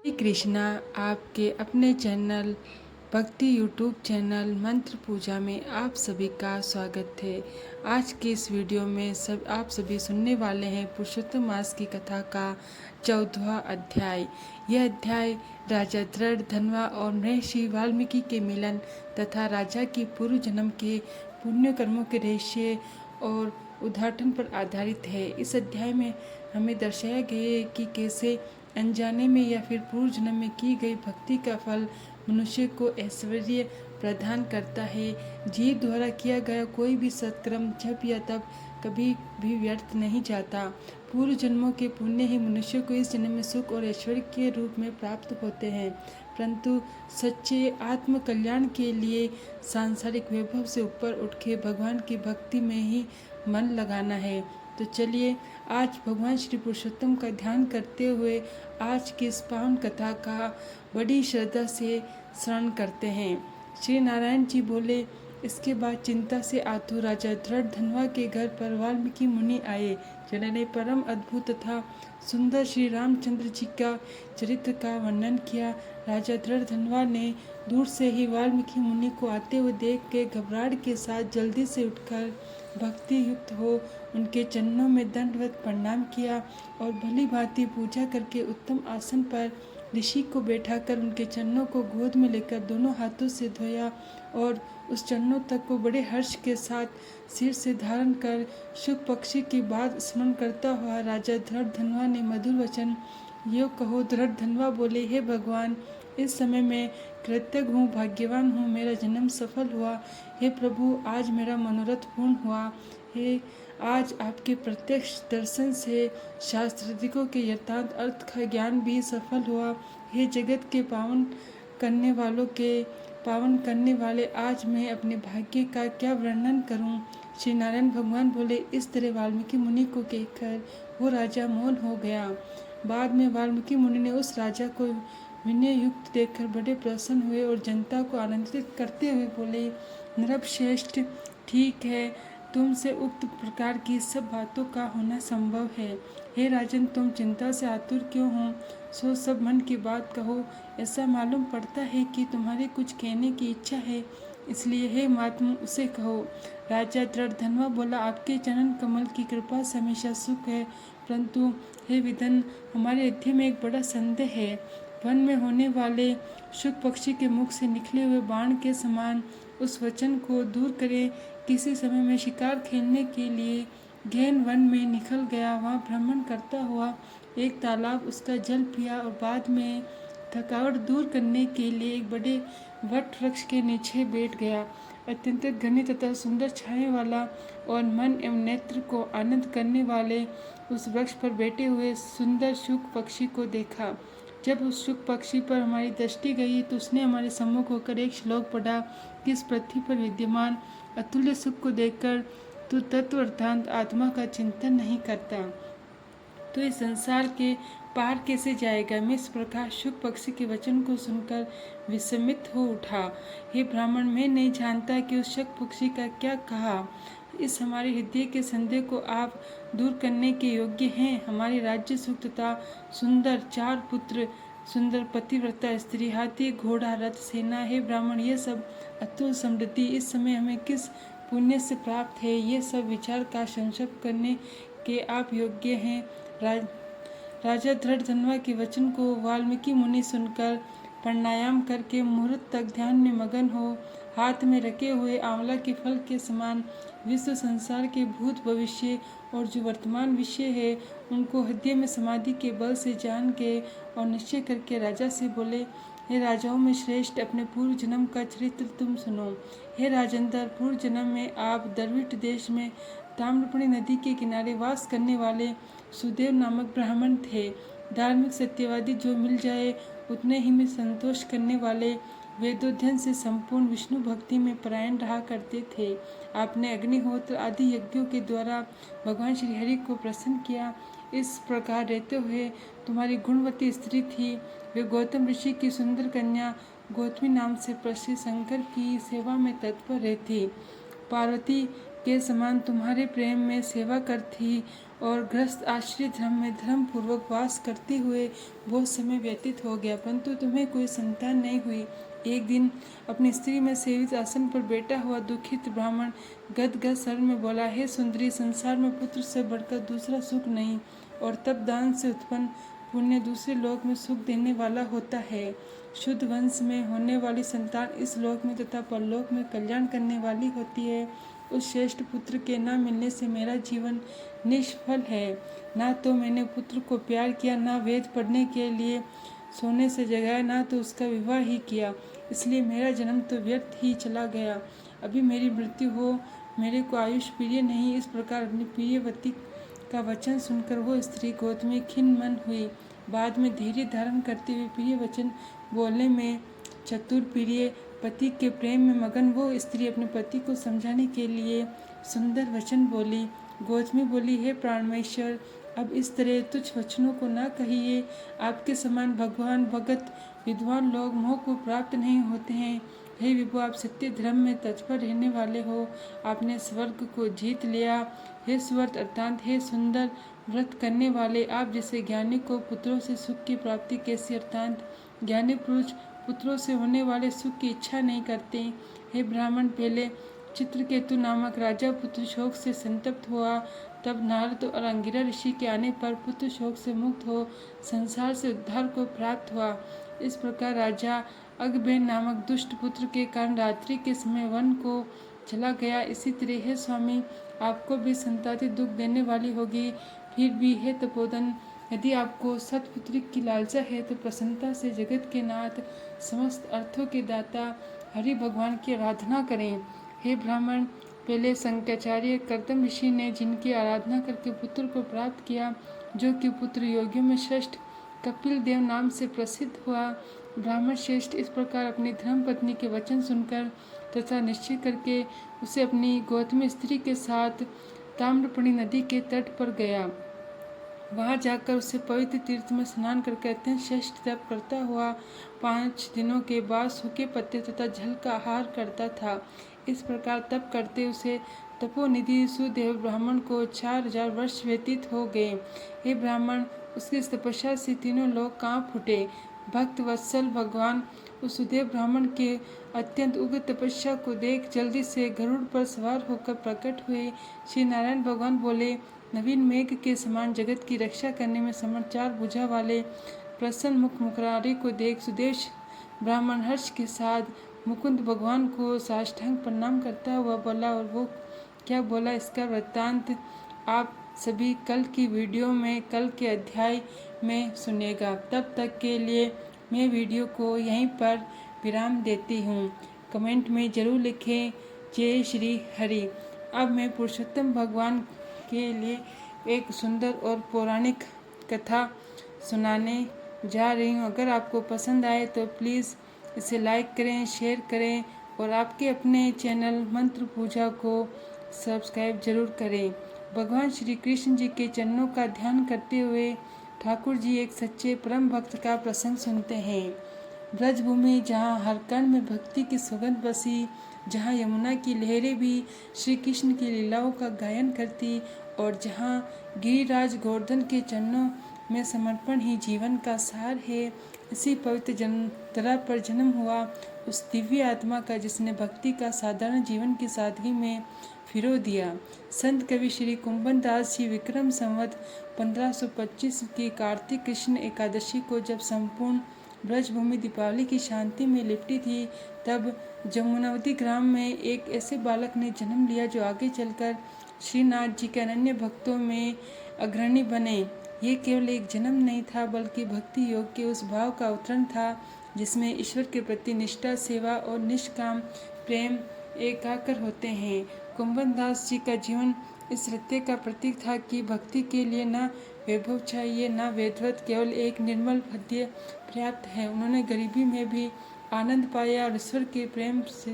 श्री कृष्णा। आपके अपने चैनल भक्ति यूट्यूब चैनल मंत्र पूजा में आप सभी का स्वागत है। आज के इस वीडियो में आप सभी सुनने वाले हैं पुरुषोत्तम मास की कथा का 14वां अध्याय। यह अध्याय राजा दृढ़ धनवा और महर्षि वाल्मीकि के मिलन तथा राजा की पूर्व जन्म के पुण्य कर्मों के रहस्य और उद्घाटन पर आधारित है। इस अध्याय में हमें दर्शाया गया है कि कैसे अनजाने में या फिर पूर्व जन्म में की गई भक्ति का फल मनुष्य को ऐश्वर्य प्रदान करता है। जीव द्वारा किया गया कोई भी सत्कर्म जब या तब कभी भी व्यर्थ नहीं जाता। पूर्व जन्मों के पुण्य ही मनुष्य को इस जन्म में सुख और ऐश्वर्य के रूप में प्राप्त होते हैं, परंतु सच्चे आत्म कल्याण के लिए सांसारिक वैभव से ऊपर उठ के भगवान की भक्ति में ही मन लगाना है। तो चलिए आज भगवान श्री पुरुषोत्तम का ध्यान करते हुए आज की इस पावन कथा का बड़ी श्रद्धा से श्रवण करते हैं। श्री नारायण जी बोले, इसके बाद चिंता से आतुर राजा दृढ़ धनवा के घर पर वाल्मीकि मुनि आए, जिन्होंने परम अद्भुत तथा सुंदर श्री रामचंद्र जी का चरित्र का वर्णन किया। राजा दृढ़ धनवा ने दूर से ही वाल्मीकि मुनि को आते हुए देख के घबराहट के साथ जल्दी से उठकर भक्ति युक्त हो उनके चरणों में दंडवत प्रणाम किया और भली भांति पूजा करके उत्तम आसन पर ऋषि को बैठाकर उनके चरणों को गोद में लेकर दोनों हाथों से धोया और उस चरणों तक को बड़े हर्ष के साथ सिर से धारण कर शुभ पक्षी की बात स्मरण करता हुआ राजा दृढ़ धनवा ने मधुर वचन यो कहो। दृढ़ धनवा बोले, हे भगवान, इस समय मैं कृतज्ञ हूँ, भाग्यवान हूँ, मेरा जन्म सफल हुआ। हे प्रभु, आज मेरा मनोरथ पूर्ण हुआ। हे आज आपके प्रत्यक्ष दर्शन से शास्त्रादिकों के यथार्थ अर्थ का ज्ञान भी सफल हुआ। हे जगत के पावन करने वाले, आज मैं अपने भाग्य का क्या वर्णन करूं। श्री नारायण भगवान बोले। इस तरह वाल्मीकि मुनि को कहकर वो राजा मौन हो गया। बाद में वाल्मीकि मुनि ने उस राजा को विनय युक्त देखकर बड़े प्रसन्न हुए और जनता को आनंदित करते हुए बोले, नृपश्रेष्ठ, ठीक है, तुमसे उक्त प्रकार की सब बातों का होना संभव है। हे राजन, तुम चिंता से आतुर क्यों हो? सो सब मन की बात कहो। ऐसा मालूम पड़ता है कि तुम्हारे कुछ कहने की इच्छा है, इसलिए हे महात्मा उसे कहो। राजा दृढ़ धनवा बोला, आपके चरण कमल की कृपा से हमेशा सुख है, परंतु हे विदन, हमारे अध्यय में एक बड़ा संदेह है। वन में होने वाले शुक पक्षी के मुख से निकले हुए बाण के समान उस वचन को दूर करें। किसी समय में शिकार खेलने के लिए गहन वन में निकल गया। वहाँ भ्रमण करता हुआ एक तालाब उसका जल पिया और बाद में थकावट दूर करने के लिए एक बड़े वट वृक्ष के नीचे बैठ गया। अत्यंत घनी तथा सुंदर छाया वाला और मन एवं नेत्र को आनंद करने वाले उस वृक्ष पर बैठे हुए सुंदर शुक पक्षी को देखा। जब उस शुक पक्षी पर हमारी दृष्टि गई तो उसने हमारे सम्मुख होकर एक श्लोक पढ़ा कि इस पृथ्वी पर विद्यमान अतुल्य सुख को देखकर तू तत्व अर्थात आत्मा का चिंतन नहीं करता तो इस संसार के पार कैसे जाएगा। मैं इस प्रकार शुक पक्षी के वचन को सुनकर विस्मित हो उठा। हे ब्राह्मण, मैं नहीं जानता कि उस शुक पक्षी का क्या कहा। इस हमारे हृदय के संदेह को आप दूर करने के योग्य हैं। हमारे राज्य सुख तथा सुंदर 4 पुत्र, सुंदर पतिव्रता स्त्री, हाथी, घोड़ा, रथ, सेना है। ब्राह्मण, ये सब अतुल समृद्धि इस समय हमें किस पुण्य से प्राप्त है, ये सब विचार का संक्षेप करने के आप योग्य हैं। राजा दृढ़ धनवा के वचन को वाल्मीकि मुनि सुनकर प्राणायाम करके मुहूर्त तक ध्यान में मगन हो हाथ में रखे हुए आंवला के फल के समान विश्व संसार के भूत भविष्य और जो वर्तमान विषय है उनको हृदय में समाधि के बल से जान के और निश्चय करके राजा से बोले, हे राजाओं में श्रेष्ठ, अपने पूर्व जन्म का चरित्र तुम सुनो। हे राजेंद्र, पूर्व जन्म में आप द्रविड़ देश में ताम्रपर्णी नदी के किनारे वास करने वाले सुदेव नामक ब्राह्मण थे। धार्मिक सत्यवादी, जो मिल जाए उतने ही में संतोष करने वाले, वेदोध्ययन से संपूर्ण विष्णु भक्ति में परायण रहा करते थे। आपने अग्निहोत्र आदि यज्ञों के द्वारा भगवान श्री हरि को प्रसन्न किया। इस प्रकार रहते हुए तुम्हारी गुणवती स्त्री थी। वे गौतम ऋषि की सुंदर कन्या गौतमी नाम से प्रसिद्ध शंकर की सेवा में तत्पर रहती। पार्वती के समान तुम्हारे प्रेम में सेवा कर थी और गृहस्थ आश्रय धर्म में धर्म पूर्वक वास करते हुए बहुत समय व्यतीत हो गया, परंतु तुम्हें कोई संतान नहीं हुई। एक दिन अपनी स्त्री में सेवित आसन पर बैठा हुआ दुखित ब्राह्मण गदगद स्वर में बोला, हे सुंदरी, संसार में पुत्र से बढ़कर दूसरा सुख नहीं, और तब दान से उत्पन्न पुण्य दूसरे लोक में सुख देने वाला होता है। शुद्ध वंश में होने वाली संतान इस लोक में तथा परलोक में कल्याण करने वाली होती है। उस श्रेष्ठ पुत्र के न मिलने से मेरा जीवन निष्फल है। ना तो मैंने पुत्र को प्यार किया, ना वेद पढ़ने के लिए सोने से जगाया, ना तो उसका विवाह ही किया, इसलिए मेरा जन्म तो व्यर्थ ही चला गया। अभी मेरी मृत्यु हो, मेरे को आयुष प्रिय नहीं। इस प्रकार अपनी प्रियवती का वचन सुनकर वो स्त्री गौतमी खिन्न मन हुई। बाद में धैर्य धारण करते हुए प्रिय वचन बोलने में चतुर प्रिय पति के प्रेम में मगन वो स्त्री अपने पति को समझाने के लिए सुंदर वचन बोली। गौतमी बोली, हे प्राणमेश्वर, अब इस तरह तुच्छ वचनों को न कहिए। आपके समान भगवान भगत विद्वान लोग मोह को प्राप्त नहीं होते हैं। हे विभु, आप सत्य धर्म में तत्पर रहने वाले हो, आपने स्वर्ग को जीत लिया। हे सुवर्त अर्थात हे सुंदर व्रत करने वाले, आप जैसे ज्ञानी को पुत्रों से सुख की प्राप्ति कैसी, अर्थात ज्ञानी पुरुष पुत्रों से होने वाले सुख की इच्छा नहीं करते। हे ब्राह्मण, पहले चित्रकेतु नामक राजा पुत्र शोक से संतप्त हुआ, तब नारद और अंगिरा ऋषि के आने पर पुत्र शोक से मुक्त हो संसार से उद्धार को प्राप्त हुआ। इस प्रकार राजा अगबेन नामक दुष्ट पुत्र के कारण रात्रि के समय वन को चला गया। इसी तरह हे स्वामी, आपको भी संताति दुख देने वाली होगी। फिर भी हे तपोधन, यदि आपको सतपुत्री की लालसा है तो प्रसन्नता से जगत के नाथ समस्त अर्थों के दाता हरि भगवान की आराधना करें। हे ब्राह्मण, पहले शंकराचार्य कर्दम ऋषि ने जिनकी आराधना करके पुत्र को प्राप्त किया, जो कि पुत्र योगियों में श्रेष्ठ कपिल देव नाम से प्रसिद्ध हुआ। ब्राह्मण श्रेष्ठ इस प्रकार अपनी धर्म पत्नी के वचन सुनकर तथा निश्चय करके उसे अपनी गौतमी स्त्री के साथ ताम्रपर्णी नदी के तट पर गया। वहां जाकर उसे पवित्र तीर्थ में स्नान करके अत्यंत श्रेष्ठ तप करता हुआ 5 दिनों के बाद सूखे पत्ते तथा जल का आहार करता था। इस प्रकार तप करते उसे तपोनिधि सुदेव ब्राह्मण को 4000 वर्ष व्यतीत हो गए। हे ब्राह्मण, उसकी तपस्या से तीनों लोग कांप उठे। भक्त वत्सल भगवान उस सुदेव ब्राह्मण के अत्यंत उग्र तपस्या को देख जल्दी से गरुड़ पर सवार होकर प्रकट हुए। श्री नारायण भगवान बोले, नवीन मेघ के समान जगत की रक्षा करने में समर्थ 4 भुजा वाले प्रसन्न मुख मुरारी को देख सुदेव ब्राह्मण हर्ष के साथ मुकुंद भगवान को साष्टांग प्रणाम करता हुआ बोला। और वो क्या बोला, इसका वृत्तांत आप सभी कल की वीडियो में, कल के अध्याय में सुनेगा। तब तक के लिए मैं वीडियो को यहीं पर विराम देती हूँ। कमेंट में ज़रूर लिखें जय श्री हरि। अब मैं पुरुषोत्तम भगवान के लिए एक सुंदर और पौराणिक कथा सुनाने जा रही हूँ। अगर आपको पसंद आए तो प्लीज़ इसे लाइक करें, शेयर करें और आपके अपने चैनल मंत्र पूजा को सब्सक्राइब जरूर करें। भगवान श्री कृष्ण जी के चरणों का ध्यान करते हुए ठाकुर जी एक सच्चे परम भक्त का प्रसंग सुनते हैं। ब्रजभूमि जहाँ हर कण में भक्ति की सुगंध बसी, जहाँ यमुना की लहरें भी श्री कृष्ण की लीलाओं का गायन करती और जहाँ गिरिराज गोवर्धन के चरणों में समर्पण ही जीवन का सार है, इसी पवित्र धरा पर जन्म हुआ उस दिव्य आत्मा का जिसने भक्ति का साधारण जीवन की सादगी में फिरो दिया। संत कवि श्री कुंभन दास जी विक्रम संवत 1525 की कार्तिक कृष्ण एकादशी को जब संपूर्ण ब्रजभूमि दीपावली की शांति में लिपटी थी, तब जमुनावती ग्राम में एक ऐसे बालक ने जन्म लिया जो आगे चलकर श्रीनाथ जी के अनन्य भक्तों में अग्रणी बने। ये केवल एक जन्म नहीं था, बल्कि भक्ति योग के उस भाव का अवतरण था जिसमें ईश्वर के प्रति निष्ठा, सेवा और निष्काम प्रेम एकाकर होते हैं। कुंभन दास जी का जीवन इस सत्य का प्रतीक था कि भक्ति के लिए न वैभव चाहिए, न वैधवत, केवल एक निर्मल पद्य पर्याप्त है। उन्होंने गरीबी में भी आनंद पाया और ईश्वर के प्रेम से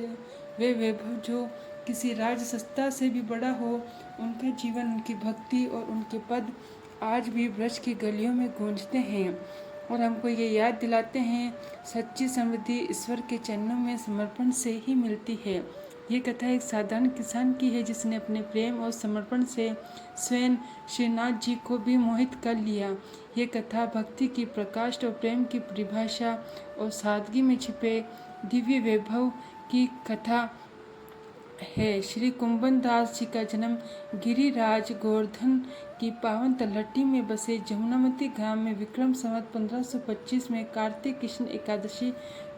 वे वैभव जो किसी राजसत्ता से भी बड़ा हो, उनका जीवन, उनकी भक्ति और उनके पद आज भी ब्रज की गलियों में गूंजते हैं और हमको ये याद दिलाते हैं सच्ची समृद्धि ईश्वर के चरणों में समर्पण से ही मिलती है। ये कथा एक साधारण किसान की है जिसने अपने प्रेम और समर्पण से स्वयं श्रीनाथ जी को भी मोहित कर लिया। ये कथा भक्ति की प्रकाश और प्रेम की परिभाषा और सादगी में छिपे दिव्य वैभव की कथा है। श्री कुंभन दास जी का जन्म गिरिराज गोवर्धन की पावन तलहटी में बसे जमुनामती ग्राम में विक्रम संवत 1525 में कार्तिक कृष्ण एकादशी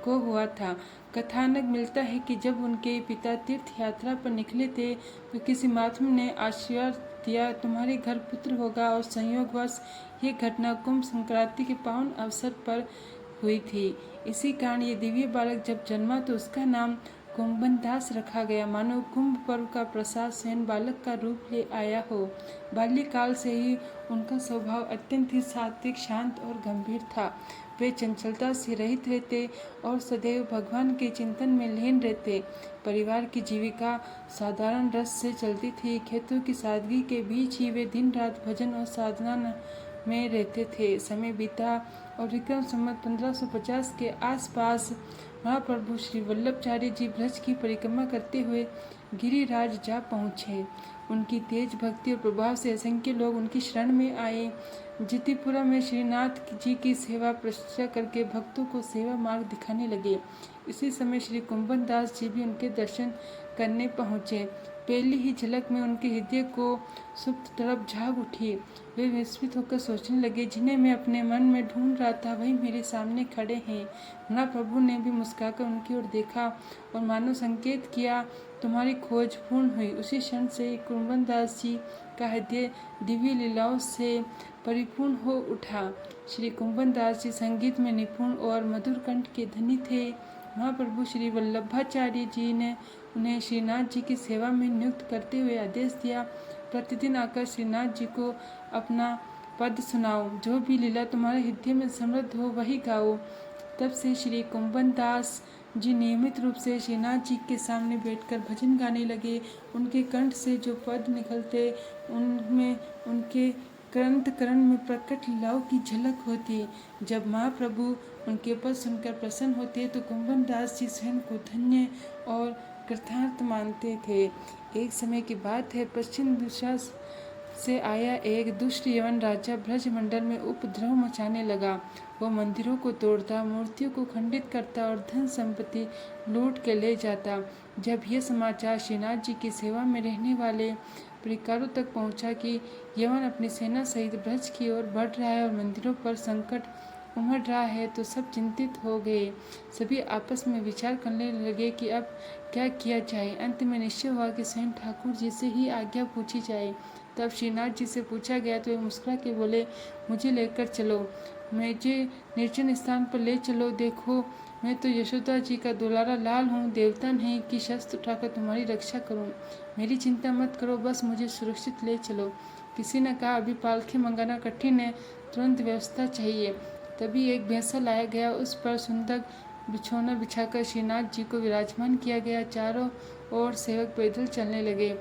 को हुआ था। कथानक मिलता है कि जब उनके पिता तीर्थ यात्रा पर निकले थे तो किसी महात्मा ने आशीर्वाद दिया, तुम्हारे घर पुत्र होगा, और संयोगवश ये घटना कुंभ संक्रांति के पावन अवसर पर हुई थी। इसी कारण ये दिव्य बालक जब जन्मा तो उसका नाम कुंभन दास रखा गया, मानो कुंभ पर्व का प्रसाद स्वयं बालक का रूप ले आया हो। बाल्यकाल से ही उनका स्वभाव अत्यंत ही सात्विक, शांत और गंभीर था। वे चंचलता से रहित रहते और सदैव भगवान के चिंतन में लीन रहते। परिवार की जीविका साधारण रस से चलती थी। खेतों की सादगी के बीच ही वे दिन रात भजन और साधना में रहते थे। समय बीता और विक्रम संवत 1550 के आसपास महाप्रभु श्री वल्लभाचार्य जी ब्रज की परिक्रमा करते हुए गिरिराज जा पहुँचे। उनकी तेज भक्ति और प्रभाव से असंख्य लोग उनकी शरण में आए। जितिपुरा में श्रीनाथ जी की सेवा प्रशंसा करके भक्तों को सेवा मार्ग दिखाने लगे। इसी समय श्री कुंभन दास जी भी उनके दर्शन करने पहुँचे। पहली ही झलक में उनके हृदय को सुप्त तरफ झाग उठी। वे विस्मित होकर सोचने लगे, जिन्हें मैं अपने मन में ढूंढ रहा था वही मेरे सामने खड़े हैं। महाप्रभु ने भी मुस्कुराकर उनकी ओर देखा और मानो संकेत किया, तुम्हारी खोज पूर्ण हुई। उसी क्षण से कुंभन दास जी का हृदय दिव्य लीलाओं से परिपूर्ण हो उठा। श्री कुंभन दास जी संगीत में निपुण और मधुर कंठ के धनी थे। महाप्रभु श्री वल्लभाचार्य जी ने उन्हें श्रीनाथ जी की सेवा में नियुक्त करते हुए आदेश दिया, प्रतिदिन आकर श्रीनाथ जी को अपना पद सुनाओ, जो भी लीला तुम्हारे हृदय में समृद्ध हो वही गाओ। तब से श्री कुंभन दास जी नियमित रूप से श्रीनाथ जी के सामने बैठकर भजन गाने लगे। उनके कंठ से जो पद निकलते उनमें उनके करण में प्रकट लीलाओं की झलक होती। जब महाप्रभु उनके पद सुनकर प्रसन्न होते तो कुंभन दास जी स्वयं को धन्य और कृतार्थ मानते थे। एक समय की बात है, पश्चिम दिशा से आया एक दुष्ट यवन राजा ब्रज मंडल में उपद्रव मचाने लगा। वो मंदिरों को तोड़ता, मूर्तियों को खंडित करता और धन संपत्ति लूट के ले जाता। जब यह समाचार श्रीनाथ जी की सेवा में रहने वाले परिकारों तक पहुंचा कि यवन अपनी सेना सहित ब्रज की ओर बढ़ रहा है और मंदिरों पर संकट उमड़ रहा है, तो सब चिंतित हो गए। सभी आपस में विचार करने लगे कि अब क्या किया जाए। अंत में निश्चय हुआ कि स्वयं ठाकुर जी से ही आज्ञा पूछी जाए। तब श्रीनाथ जी से पूछा गया तो वे मुस्कुरा के बोले, मुझे लेकर चलो, मुझे निर्जन स्थान पर ले चलो। देखो, मैं तो यशोदा जी का दुलारा लाल हूँ, देवता नहीं कि शस्त्र उठाकर तुम्हारी रक्षा करूँ। मेरी चिंता मत करो, बस मुझे सुरक्षित ले चलो। किसी ने कहा, अभी पालकी मंगाना कठिन है, तुरंत व्यवस्था चाहिए। तभी एक भैंसा लाया गया, उस पर सुंदर बिछौना बिछाकर श्रीनाथ जी को विराजमान किया गया। चारों ओर सेवक पैदल चलने लगे।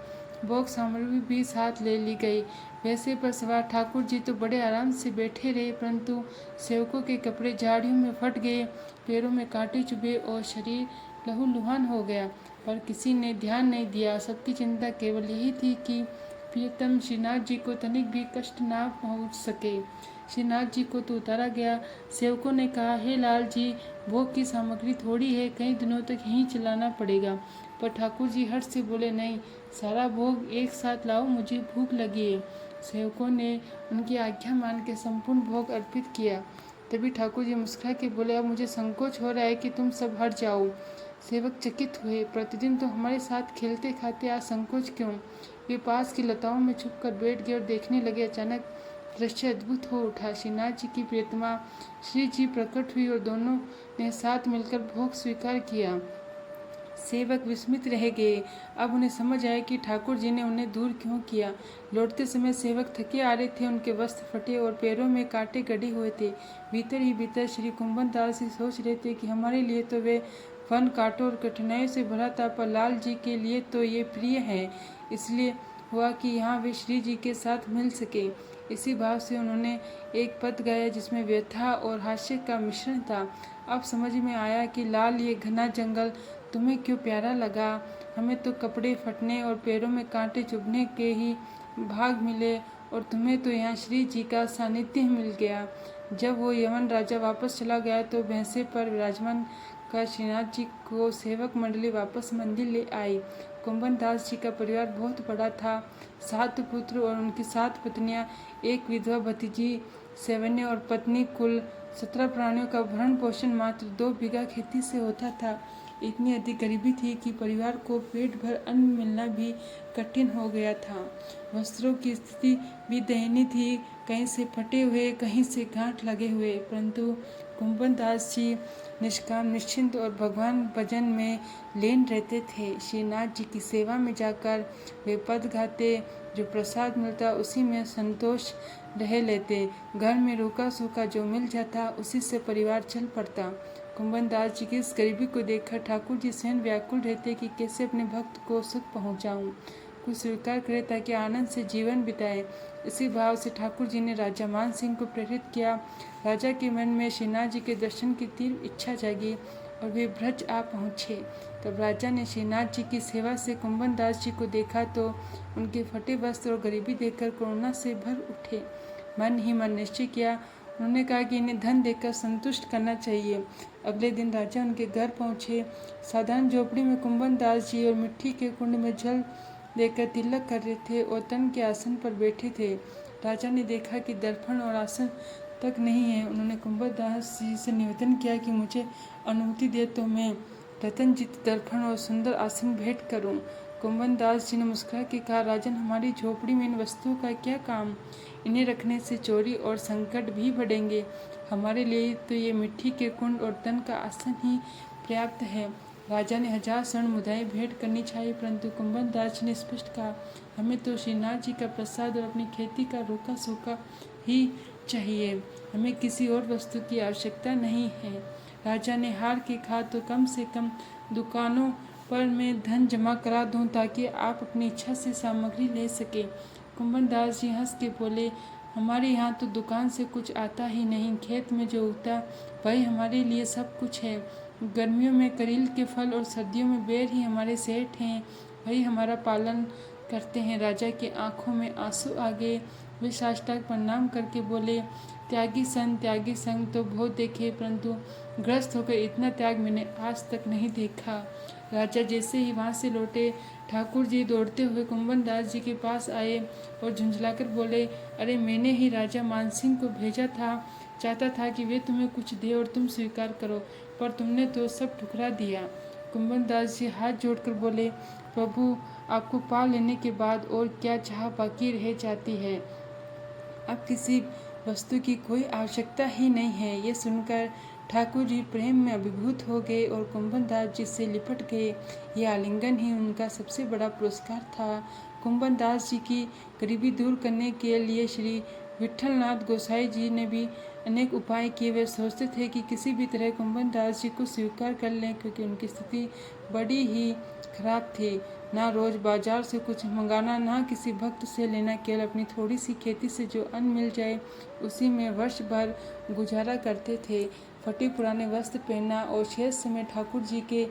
भोग सामग्री भी साथ ले ली गई। वैसे पर सवार ठाकुर जी तो बड़े आराम से बैठे रहे, परंतु सेवकों के कपड़े झाड़ियों में फट गए, पैरों में कांटे चुभे और शरीर लहूलुहान हो गया। पर किसी ने ध्यान नहीं दिया। सबकी चिंता केवल यही थी कि प्रियतम श्रीनाथ जी को तनिक भी कष्ट ना पहुँच सके। श्रीनाथ जी को तो उतारा गया। सेवकों ने कहा, हे लाल जी, भोग की सामग्री थोड़ी है, कई दिनों तक यहीं चलाना पड़ेगा। पर ठाकुर जी हर्ष से बोले, नहीं, सारा भोग एक साथ लाओ, मुझे भूख लगी है। सेवकों ने उनकी आज्ञा मान के संपूर्ण भोग अर्पित किया। तभी ठाकुर जी मुस्कुरा के बोले, अब मुझे संकोच हो रहा है कि तुम सब हट जाओ। सेवक चकित हुए, प्रतिदिन तो हमारे साथ खेलते खाते आज संकोच क्यों? वे पास की लताओं में छुपकर बैठ गए और देखने लगे। अचानक दृश्य अद्भुत हो उठा। श्रीनाथ जी की प्रियतमा श्री जी प्रकट हुई और दोनों ने साथ मिलकर भोग स्वीकार किया। सेवक विस्मित रह गए। अब उन्हें समझ आया कि ठाकुर जी ने उन्हें दूर क्यों किया। लौटते समय सेवक थके आ रहे थे, उनके वस्त्र फटे और पैरों में कांटे गड़े हुए थे। भीतर ही भीतर श्री कुंभन दास जी सोच रहे थे कि हमारे लिए तो वे वन कांटों और कठिनाइयों से भरा था, पर लाल जी के लिए तो ये प्रिय है, इसलिए हुआ कि यहाँ वे श्री जी के साथ मिल सके। इसी भाव से उन्होंने एक पद गाया जिसमें व्यथा और हास्य का मिश्रण था। अब समझ में आया कि लाल ये घना जंगल तुम्हें क्यों प्यारा लगा? हमें तो कपड़े फटने और पैरों में कांटे चुभने के ही भाग मिले, और तुम्हें तो यहाँ श्री जी का सानिध्य मिल गया। जब वो यमन राजा वापस चला गया तो भैंसे पर विराजमान कर श्रीनाथ जी को सेवक मंडली वापस मंदिर ले आई। कुंभन दास जी का परिवार बहुत बड़ा था। 7 पुत्र और उनकी 7 पत्नियां, एक विधवा भतीजी, सेवन्य और पत्नी, कुल 17 प्राणियों का भरण पोषण मात्र 2 बीघा खेती से होता था। इतनी अधिक गरीबी थी कि परिवार को पेट भर अन्न मिलना भी कठिन हो गया था। वस्त्रों की स्थिति भी दयनीय थी, कहीं से फटे हुए, कहीं से गांठ लगे हुए। परंतु कुंभन दास जी निष्काम, निश्चिंत और भगवान भजन में लीन रहते थे। श्रीनाथ जी की सेवा में जाकर वे पद गाते, जो प्रसाद मिलता उसी में संतोष रह लेते। घर में रूखा सूखा जो मिल जाता उसी से परिवार चल पड़ता। कुंभन दास जी की इस गरीबी को देखकर ठाकुर जी स्वयं व्याकुल रहते कि कैसे अपने भक्त को सुख पहुँचाऊँ, कुछ स्वीकार करे ताकि आनंद से जीवन बिताए। इसी भाव से ठाकुर जी ने राजा मान सिंह को प्रेरित किया। राजा के मन में श्रीनाथ जी के दर्शन की तीव्र इच्छा जागी और वे ब्रज आ पहुँचे। तब राजा ने श्रीनाथ जी की सेवा से कुंभन दास जी को देखा तो उनके फटे वस्त्र और गरीबी देखकर करुणा से भर उठे। मन ही मन निश्चय किया। उन्होंने कहा कि इन्हें धन देकर संतुष्ट करना चाहिए। अगले दिन राजा उनके घर पहुँचे। साधारण झोपड़ी में कुंभन दास जी और मिट्टी के कुंड में जल देकर तिलक कर रहे थे और तन के आसन पर बैठे थे। राजा ने देखा कि दर्पण और आसन तक नहीं है। उन्होंने कुंभन दास जी से निवेदन किया कि मुझे अनुमति दे तो मैं रतनजित दर्पण और सुंदर आसन भेंट करूं। कुंभन दास जी ने मुस्कुरा के कहा, राजन, हमारी झोपड़ी में इन वस्तुओं का क्या काम? इन्हें रखने से चोरी और संकट भी बढ़ेंगे। हमारे लिए तो ये मिट्टी के कुंड और तन का आसन ही पर्याप्त है। राजा ने 1000 स्वर्ण मुद्राएं भेंट करनी चाहिए, परंतु कुंभन दास जी ने स्पष्ट कहा, हमें तो श्रीनाथ जी का प्रसाद और अपनी खेती का रूखा सूखा ही चाहिए। हमें किसी और वस्तु की आवश्यकता नहीं है। राजा ने हार के कहा, तो कम से कम दुकानों पर मैं धन जमा करा दूं ताकि आप अपनी इच्छा से सामग्री ले सके। कुंभन दास जी हंस के बोले, हमारे यहाँ तो दुकान से कुछ आता ही नहीं। खेत में जो उगता वही हमारे लिए सब कुछ है। गर्मियों में करील के फल और सर्दियों में बेर ही हमारे सेठ हैं, वही हमारा पालन करते हैं। राजा की आंखों में आंसू आ गए। वे साष्टांग प्रणाम करके बोले, त्यागी संग तो बहुत देखे, परंतु ग्रस्त होकर इतना त्याग मैंने आज तक नहीं देखा। राजा जैसे ही वहाँ से लौटे, ठाकुर जी दौड़ते हुए कुंभन दास जी के पास आए और झुंझलाकर बोले, अरे मैंने ही राजा मानसिंह को भेजा था, चाहता था कि वे तुम्हें कुछ दे और तुम स्वीकार करो, पर तुमने तो सब ठुकरा दिया। कुंभन दास जी हाथ जोड़कर बोले, प्रभु, आपको पा लेने के बाद और क्या चाह बाकी रह जाती है। अब किसी वस्तु की कोई आवश्यकता ही नहीं है। ये सुनकर ठाकुर जी प्रेम में अभिभूत हो गए और कुंभन दास जी से लिपट गए। ये आलिंगन ही उनका सबसे बड़ा पुरस्कार था। कुंभन दास जी की गरीबी दूर करने के लिए श्री विठलनाथ गोसाई जी ने भी अनेक उपाय किए। वे सोचते थे कि किसी भी तरह कुंभन दास जी को स्वीकार कर लें, क्योंकि उनकी स्थिति बड़ी ही खराब थी। ना रोज बाजार से कुछ मंगाना, ना किसी भक्त से लेना, केवल अपनी थोड़ी सी खेती से जो अन्न मिल जाए उसी में वर्ष भर गुजारा करते थे। फटे पुराने वस्त्र पहनना और शेष समय ठाकुर जी के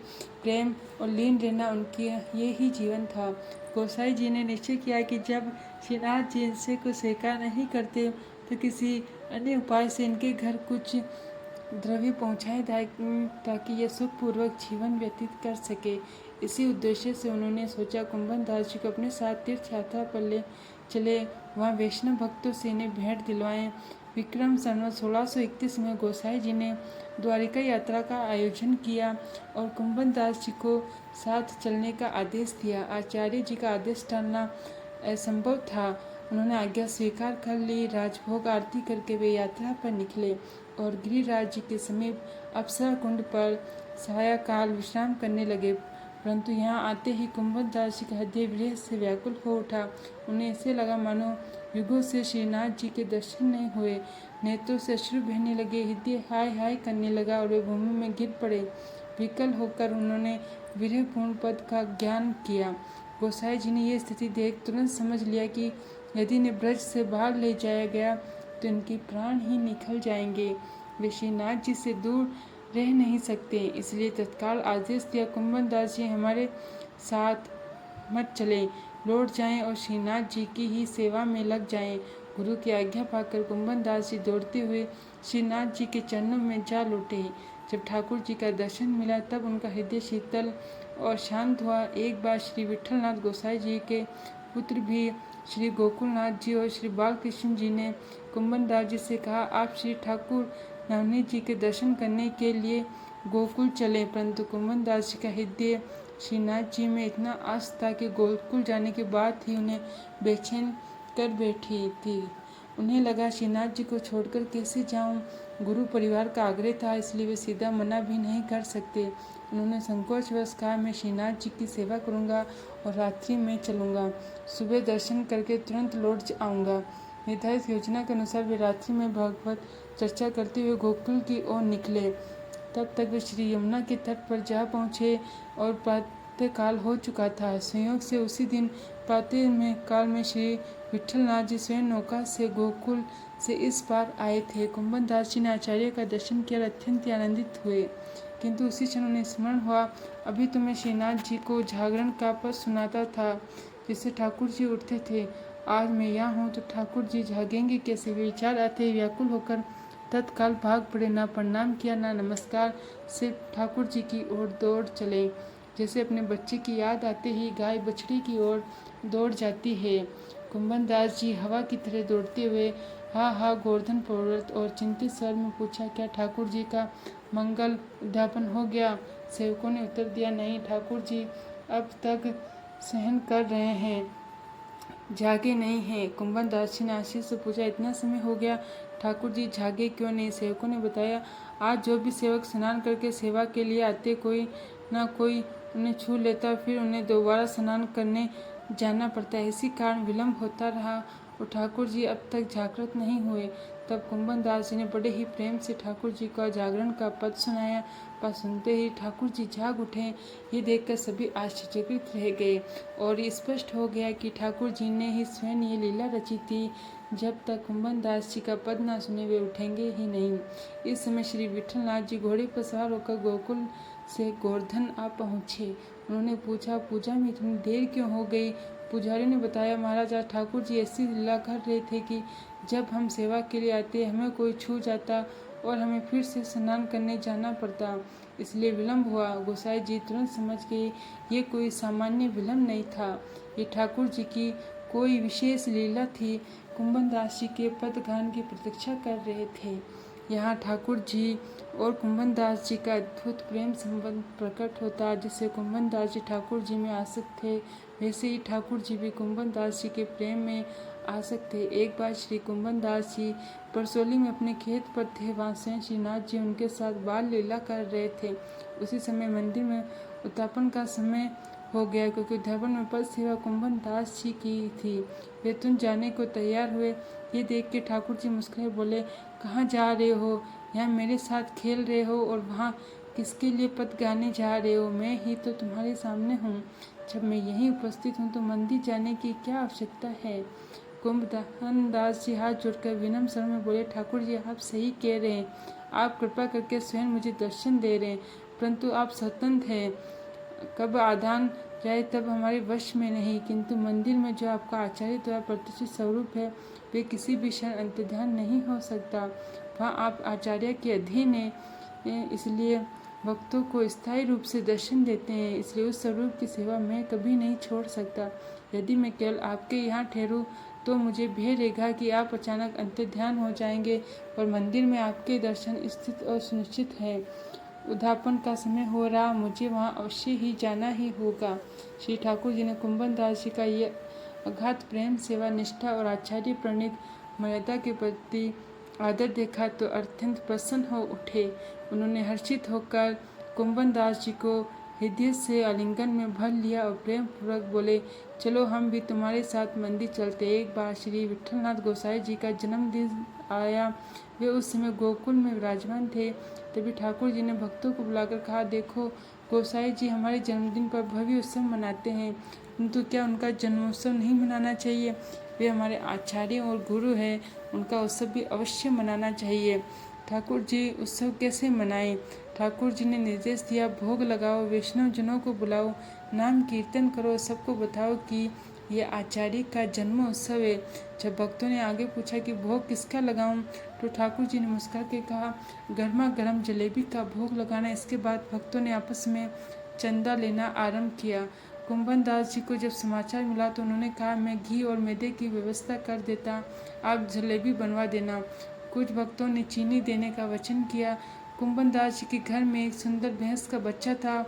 प्रेम और लीन रहना उनकी ये ही जीवन था। गोसाई जी ने निश्चय किया कि जब श्रीनाथ जी इनसे कुछ स्वीकार नहीं करते तो किसी अन्य उपाय से इनके घर कुछ द्रव्य पहुँचाए ताकि ये सुखपूर्वक जीवन व्यतीत कर सके। इसी उद्देश्य से उन्होंने सोचा कुंभन दास जी को अपने साथ तीर्थ यात्रा पर ले चले, वहाँ वैष्णव भक्तों से इन्हें भेंट दिलवाएं। विक्रम संवत 1631 में गोसाई जी ने द्वारिका यात्रा का आयोजन किया और कुंभन दास जी को साथ चलने का आदेश दिया। आचार्य जी का आदेश टालना असंभव था। उन्होंने आज्ञा स्वीकार कर ली। राजभोग आरती करके वे यात्रा पर निकले और गिरिराज जी के समीप अप्सरा कुंड पर सायंकाल विश्राम करने लगे। परंतु यहाँ आते ही कुंभन दास जी का हृदय विरह से व्याकुल हो उठा। उन्हें ऐसे लगा मानो युगों से श्रीनाथ जी के दर्शन नहीं हुए। नेत्रों से अश्रु बहने लगे, हृदय हाय हाय करने लगा और वे भूमि में गिर पड़े। विकल होकर उन्होंने विरहपूर्ण पद का ज्ञान किया। गोसाई जी ने यह स्थिति देख तुरंत समझ लिया कि यदि इन्हें ब्रज से बाहर ले जाया गया तो इनके प्राण ही निकल जाएंगे। वे श्रीनाथ जी से दूर रह नहीं सकते, इसलिए तत्काल आदेश दिया, कुंभन दास जी हमारे साथ मत चले, लौट जाएं और श्रीनाथ जी की ही सेवा में लग जाएं। गुरु की आज्ञा पाकर कुंभन दास जी दौड़ते हुए श्रीनाथ जी के चरणों में जा लौटे। जब ठाकुर जी का दर्शन मिला तब उनका हृदय शीतल और शांत हुआ। एक बार श्री विठलनाथ गोसाई जी के पुत्र भी श्री गोकुलनाथ जी और श्री बालकृष्ण जी ने कुंभन दास जी से कहा, आप श्री ठाकुर नवनीत जी के दर्शन करने के लिए गोकुल चले। परंतु कुंभन दास जी का हृदय श्रीनाथ जी में इतना आस्था था कि गोकुल जाने के बाद ही उन्हें बेचैन कर बैठी थी। उन्हें लगा श्रीनाथ जी को छोड़कर कैसे जाऊं। गुरु परिवार का आग्रह था, इसलिए वे सीधा मना भी नहीं कर सकते। उन्होंने संकोचवश कहा, मैं श्रीनाथ जी की सेवा करूंगा और रात्रि में चलूंगा, सुबह दर्शन करके तुरंत लौट आऊंगा। निर्धारित योजना के अनुसार वे रात्रि में भगवत चर्चा करते हुए गोकुल की ओर निकले। तब तक वे श्री यमुना के तट पर जा पहुँचे और प्रातःकाल हो चुका था। संयोग से उसी दिन प्रातः में काल में श्री विठलनाथ जी स्वयं नौका से गोकुल से इस पार आए थे। कुंभन दास जी ने आचार्य का दर्शन किया और अत्यंत आनंदित हुए, किंतु उसी क्षण उन्हें स्मरण हुआ, अभी तो मैं श्रीनाथ जी को जागरण का पद सुनाता था जिससे ठाकुर जी उठते थे। आज मैं यहाँ हूँ तो ठाकुर जी जागेंगे कैसे। वे विचार आते व्याकुल होकर तत्काल भाग पड़े, ना प्रणाम किया ना नमस्कार, सिर्फ ठाकुर जी की ओर दौड़ चले, जैसे अपने बच्चे की याद आते ही गाय बछड़ी की ओर दौड़ जाती है। कुंभन दास जी हवा की तरह दौड़ते हुए हा गोवर्धन पर्वत और चिंतित स्वर में पूछा, क्या ठाकुर जी का मंगल उद्यापन हो गया। सेवकों ने उत्तर दिया, नहीं, ठाकुर जी अब तक सहन कर रहे हैं, जागे नहीं हैं। कुंभन दास जी ने आशीष से पूछा, इतना समय हो गया, ठाकुर जी जागे क्यों नहीं। सेवकों ने बताया, आज जो भी सेवक स्नान करके सेवा के लिए आते, कोई ना कोई उन्हें छू लेता, फिर उन्हें दोबारा स्नान करने जाना पड़ता है, इसी कारण विलम्ब होता रहा और ठाकुर जी अब तक जागृत नहीं हुए। तब कुंभन दास जी ने बड़े ही प्रेम से ठाकुर जी का जागरण का पद सुनाया। पद सुनते ही ठाकुर जी जाग उठे। ये देखकर सभी आश्चर्यचकित रह गए और ये स्पष्ट हो गया कि ठाकुर जी ने ही स्वयं ये लीला रची थी। जब तक कुंभन दास जी का पद ना सुने वे उठेंगे ही नहीं। इस समय श्री विठलनाथ जी घोड़े पर सवार होकर गोकुल से गोवर्धन आ पहुँचे। उन्होंने पूछा, पूजा में इतनी देर क्यों हो गई। पुजारी ने बताया, महाराज आज ठाकुर जी ऐसी लीला कर रहे थे कि जब हम सेवा के लिए आते हमें कोई छू जाता और हमें फिर से स्नान करने जाना पड़ता, इसलिए विलम्ब हुआ। गोसाई जी तुरंत समझ गए ये कोई सामान्य विलम्ब नहीं था, ये ठाकुर जी की कोई विशेष लीला थी। कुंभन दास जी के पदगान की प्रतीक्षा कर रहे थे। यहाँ ठाकुर जी और कुंभन दास जी का अद्भुत प्रेम संबंध प्रकट होता, जिससे कुंभन दास जी ठाकुर जी में आसक्त थे, वैसे ही ठाकुर जी भी कुंभन दास जी के प्रेम में आसक्त थे। एक बार श्री कुंभन दास जी परसोली में अपने खेत पर थे, वहाँ स्वयं श्रीनाथ जी उनके साथ बाल लीला कर रहे थे। उसी समय मंदिर में उत्थापन का समय हो गया, क्योंकि उत्थापन में पद सेवा कुंभन दास जी की थी। वे तुरंत जाने को तैयार हुए। ये देख के ठाकुर जी मुस्कुराए, बोले, कहाँ जा रहे हो। यहाँ मेरे साथ खेल रहे हो और वहाँ किसके लिए पद गाने जा रहे हो। मैं ही तो तुम्हारे सामने हूँ। जब मैं यहीं उपस्थित हूँ तो मंदिर जाने की क्या आवश्यकता है। कुंभन दास जी हाथ जोड़कर विनम्र स्वर में बोले, ठाकुर जी आप सही कह रहे हैं, आप कृपा करके स्वयं मुझे दर्शन दे रहे हैं, परंतु आप स्वतंत्र हैं, कब आदान रहे तब हमारे वश में नहीं। किंतु मंदिर में जो आपका आचार्य द्वारा प्रतिष्ठित स्वरूप है वे किसी भी क्षण अंतर्ध्यान नहीं हो सकता। वहाँ आप आचार्य के अधीन हैं, इसलिए भक्तों को स्थायी रूप से दर्शन देते हैं, इसलिए उस स्वरूप की सेवा मैं कभी नहीं छोड़ सकता। यदि मैं केवल आपके यहाँ ठहरूँ तो मुझे भय रहेगा कि आप अचानक अंतर्ध्यान हो जाएंगे और मंदिर में आपके दर्शन स्थित और सुनिश्चित है। उद्यापन का समय हो रहा, मुझे वहाँ अवश्य ही जाना ही होगा। श्री ठाकुर जी ने कुंभन दास जी का ये अगाध प्रेम, सेवा निष्ठा और आचार्य प्रणीत मर्यादा के प्रति आदर देखा तो अत्यंत प्रसन्न हो उठे। उन्होंने हर्षित होकर कुंभन दास जी को हृदय से आलिंगन में भर लिया और प्रेम पूर्वक बोले, चलो हम भी तुम्हारे साथ मंदिर चलते। एक बार श्री विठलनाथ गोसाई जी का जन्मदिन आया। वे उस समय गोकुल में विराजमान थे। तभी ठाकुर जी ने भक्तों को बुलाकर कहा, देखो गोसाई जी हमारे जन्मदिन पर भव्य उत्सव मनाते हैं, किंतु क्या उनका जन्मोत्सव नहीं मनाना चाहिए। वे हमारे आचार्य और गुरु हैं, उनका उत्सव भी अवश्य मनाना चाहिए। ठाकुर जी उत्सव कैसे मनाएं। ठाकुर जी ने निर्देश दिया, भोग लगाओ, वैष्णव जनों को बुलाओ, नाम कीर्तन करो, सबको बताओ कि ये आचार्य का जन्म उत्सव है। जब भक्तों ने आगे पूछा कि भोग किसका लगाऊं, तो ठाकुर जी ने मुस्कुरा के कहा, गर्मा गर्म जलेबी का भोग लगाना। इसके बाद भक्तों ने आपस में चंदा लेना आरंभ किया। कुंभन दास जी को जब समाचार मिला तो उन्होंने कहा, मैं घी और मैदे की व्यवस्था कर देता, आप जलेबी बनवा देना। कुछ भक्तों ने चीनी देने का वचन किया। कुंभन दास जी के घर में एक सुंदर भैंस का बच्चा था।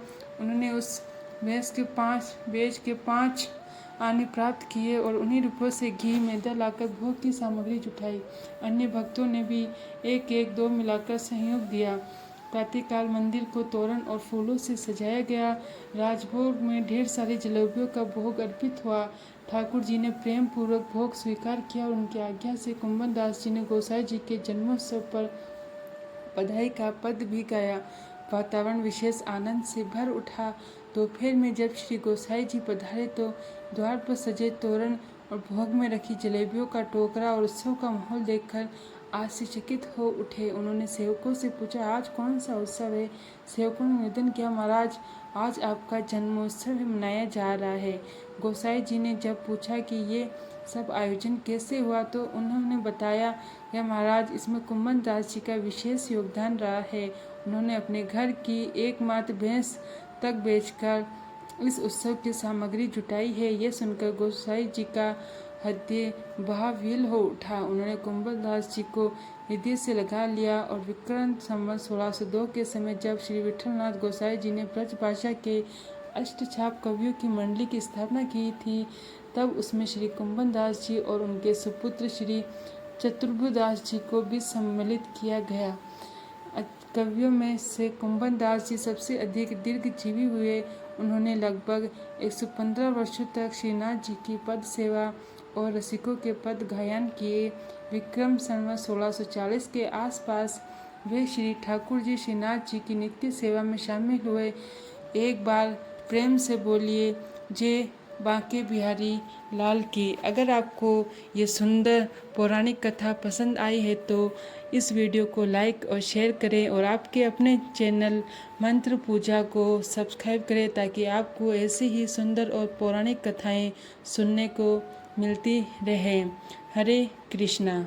उन्होंने उस भैंस के 5 आने प्राप्त किए और उन्हीं रुपयों से घी मैदा लाकर भोग की सामग्री जुटाई। अन्य भक्तों ने भी एक एक दो मिलाकर सहयोग दिया। प्रातःकाल मंदिर को तोरण और फूलों से सजाया गया। राजभोग में ढेर सारी जलेबियों का भोग अर्पित हुआ। ठाकुर जी ने प्रेम पूर्वक भोग स्वीकार किया और उनकी आज्ञा से कुंभन दास जी ने गोसाई जी के जन्मोत्सव पर बधाई का पद भी गाया। वातावरण विशेष आनंद से भर उठा। दोपहर में जब श्री गोसाई जी पधारे तो द्वार पर सजे तोरण और भोग में रखी जलेबियों का टोकरा और उत्सव का माहौल देखकर आश्चर्यचकित हो उठे। उन्होंने सेवकों से पूछा, आज कौन सा उत्सव है। सेवकों ने निवेदन किया, महाराज आज आपका जन्मोत्सव मनाया जा रहा है। गोसाई जी ने जब पूछा कि ये सब आयोजन कैसे हुआ तो उन्होंने बताया, या महाराज इसमें कुंभन दास जी का विशेष योगदान रहा है। उन्होंने अपने घर की एकमात्र भैंस तक बेचकर इस उत्सव की सामग्री जुटाई है। यह सुनकर गोसाई जी का हृदय भावविह्वल हो उठा। उन्होंने कुंभन दास जी को हृदय से लगा लिया और विक्रम संवत 1602 के समय जब श्री विठलनाथ गोसाई जी ने ब्रज भाषा के अष्टछाप कवियों की मंडली की स्थापना की थी, तब उसमें श्री कुंभन दास जी और उनके सुपुत्र श्री चतुर्भुदास जी को भी सम्मिलित किया गया। कवियों में से कुंभन दास जी सबसे अधिक दीर्घजीवी हुए। उन्होंने लगभग 115 वर्षों तक श्रीनाथ जी की पद सेवा और रसिकों के पद गायन किए। विक्रम संवत 1640 के आसपास वे श्री ठाकुर जी श्रीनाथ जी की नित्य सेवा में शामिल हुए। एक बार प्रेम से बोलिए, जय बांके बिहारी लाल की। अगर आपको ये सुंदर पौराणिक कथा पसंद आई है तो इस वीडियो को लाइक और शेयर करें और आपके अपने चैनल मंत्र पूजा को सब्सक्राइब करें ताकि आपको ऐसी ही सुंदर और पौराणिक कथाएं सुनने को मिलती रहें। हरे कृष्णा।